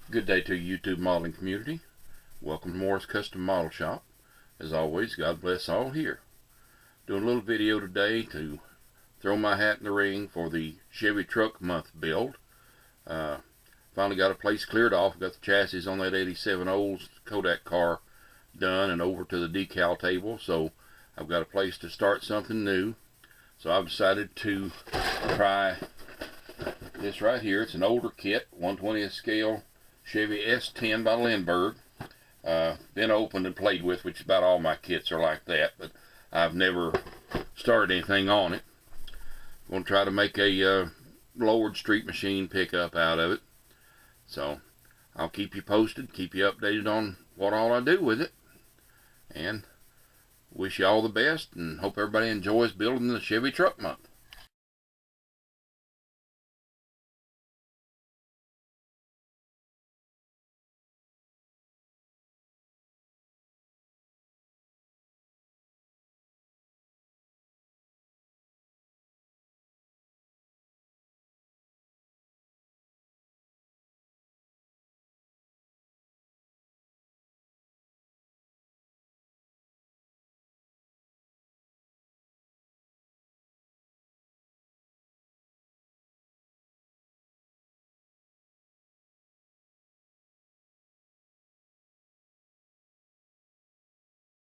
Good day to you YouTube modeling community. Welcome to Moore's Custom Model Shop. As always, God bless all here. Doing a little video today to throw my hat in the ring for the Chevy Truck Month build. Finally got a place cleared off. Got the chassis on that 87 Olds Kodak car done and over to the decal table. So I've got a place to start something new. So I've decided to try this right here. It's an older kit, 1/20th scale Chevy S10 by Lindbergh. Been opened and played with, which about all my kits are like that, but I've never started anything on it. I'm going to try to make a lowered street machine pickup out of it. So I'll keep you posted, keep you updated on what all I do with it, and wish you all the best and hope everybody enjoys building the Chevy Truck Month.